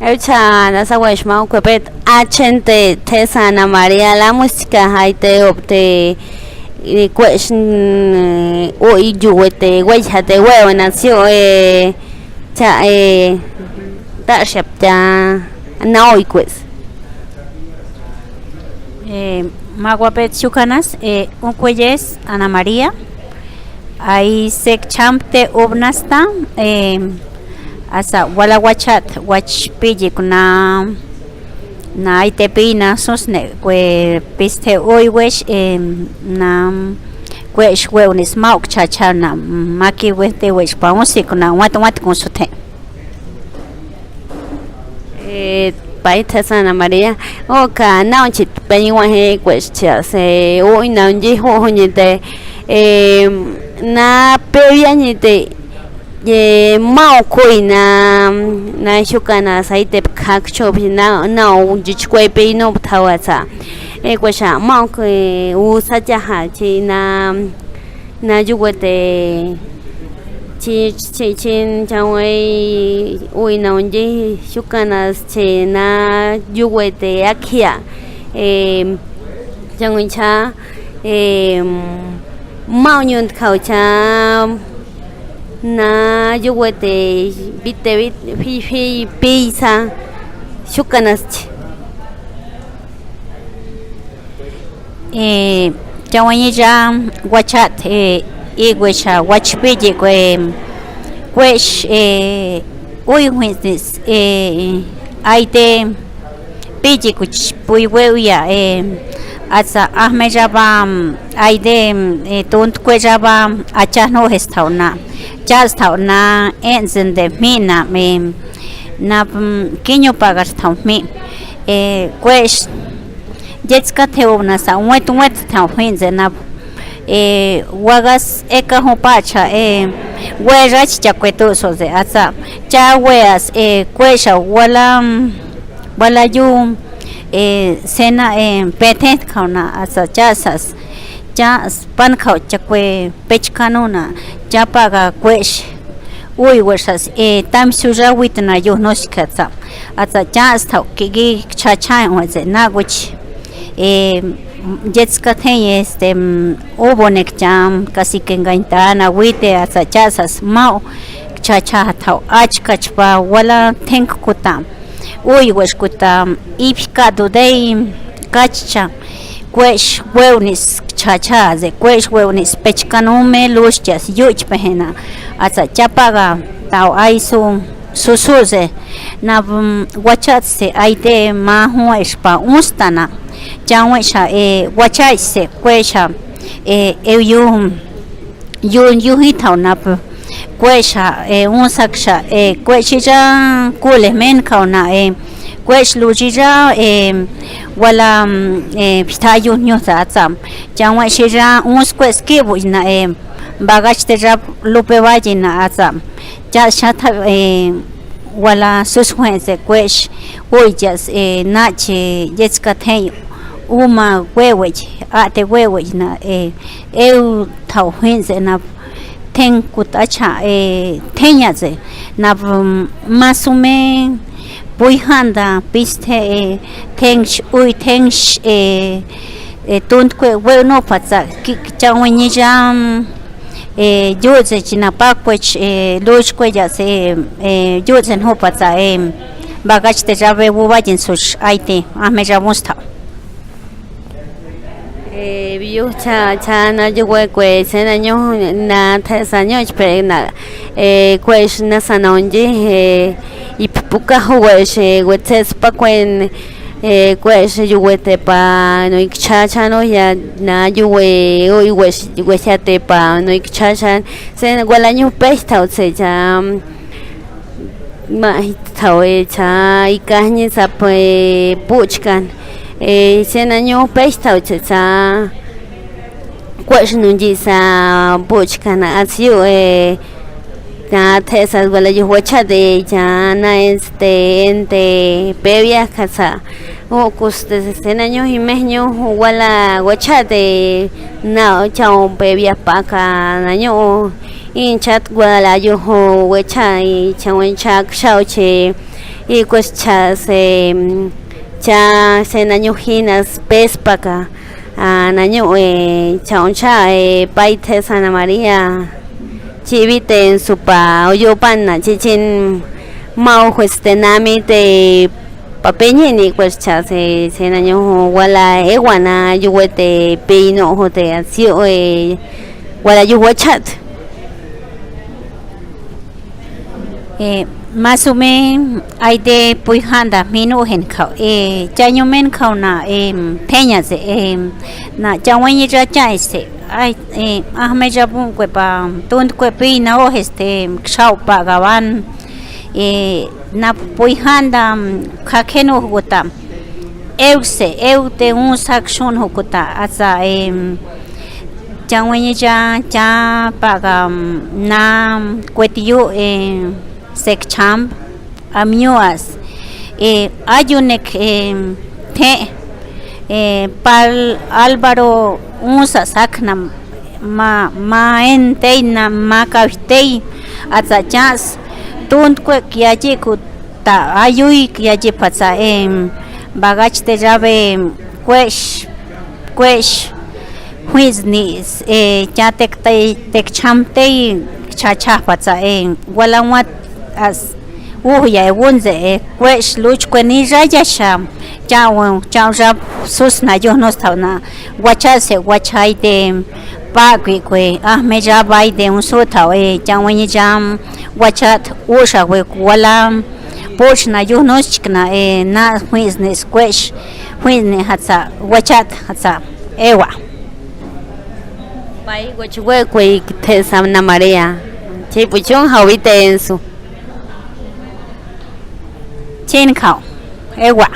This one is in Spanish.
Eucha nasa weshma kwepet achente tesa Ana María la música haite opte kwesh o iyuwete wejate huevo nació cha ta shepta na hoy pues Maguapet Chucanas, un cuelles Ana María, ahí se chamte ubnasta, asa walawachat, wachpille na itepina sosne, que piste hoy wesh, na wesh weunis mauk chachana, maki wete wesh pa músico na wat con su te. paita Ana María o ka na chit pe wa he question se o na nji ho ni te na pe ya ni te mau koi na shukana sai te khak chop na o ji chkwe pe no thawa cha kwa sha mau ko u sa ja ha chi na ju te chi chang wei ui na unji shukana che na yuwete akia chang wei cha mau nyun khao cha na yuwete bit fi pizza shukana Chawani jam wachat igwesha wachpille kwesh uy huisis aite pille kuch puyweuya asa ahmejaba aide tunt kwejaba achano hestauna chastauna enzen de mina me na kinyo pagar staumi kwesh jetska teuna sa wet tauhinze na wagas eka hopacha werach chakwetu soze asa cha weas kwesha wala yu sena petet kauna asa chasas chas pan khau chakwe pechkanuna chapaga kwesh uy wersas tam suja witna yo noskatsa asa chas thau kigi chacha weze nagwich jetska the obonek jam casi que engaintana wite asa chasas mau chacha thau achkachpa wala thenk kutam uy wesh kutam ipkadu dei kachcha kwesh weunis chacha ze kwesh weunis pechkanume luchas yuch pehena asa chapaga tau aisu susuze na wachatse aite mahu espa ustana chawesha wachaise kwesha yu hitauna kwesha unsaksha kweshija kulemen kauna kwesh lujija wala pitayu nyota tsam chawesha unskwes kibu na bagach te lupe vallina atsam cha shata wala suswense kwesh uyas nache jetska theyo uma wewech ate wewech na eu thau hinse na ten kutacha tenyaze na masume buihanda piste tensh uy tensh tunt kwe we no patsa chawni jam yuze china pakwech luch kwe ya se yuze no patsa bagach te jabe bubajin sush aite ame jamusta biu cha na yuwe kwe sena nyo na thesa nyo chpe na kwe na sanonji ipuka huwe wetes pa kwen kwe yuwe te pa no ikcha no ya na yuwe oi we cha te pa no ikcha sen wala nyu pesta o se cha ma thawe cha ikahni sa pe puchkan sen año pesta cha kwesh nunji sa puchkan asio na thesa wala yu wacha de ya na ente bebia casa o kuste sen año y meño wala wacha de na chao bebia paka año in chat wala yu ho wacha y chawen chak shao che y pues chas cha se naño hinas pespaka naño chauncha paite Santa María chivite en su pa oyopan chichin mau pues tenami te papeñini pues chas se naño wala ewana yuwete peino jote asio wala yuwachat más o menos hay de puijanda minujen kau chaño men kau na peñas na chawañi ya chaise ay ahme ya bun kwepa tund kwepi na o xau pagaban na puijanda kakeno hukuta eute un sakshun hukuta asa chawañi ya paga na kwetiyu sekcham amioas ayunek te pal Álvaro unsa sakna ma enteina ma kavtei atsachas tunkwe kiaji kuta ayui kiaji patsa bagach te jabe kwesh huiznis chatek tekchamtei chacha patsa walawat as ya wunze kwesh luch kweni rayasha chaw rap susna yo no stawna wachase wachaite pa kwe me ja bai de un sota chawni jam wachat usha we wala pochna yo no chikna na business kwesh huine hatsa wachat hatsa ewa pai gochwe kwe te Santa María che puchon hawite ensu chen khao ewa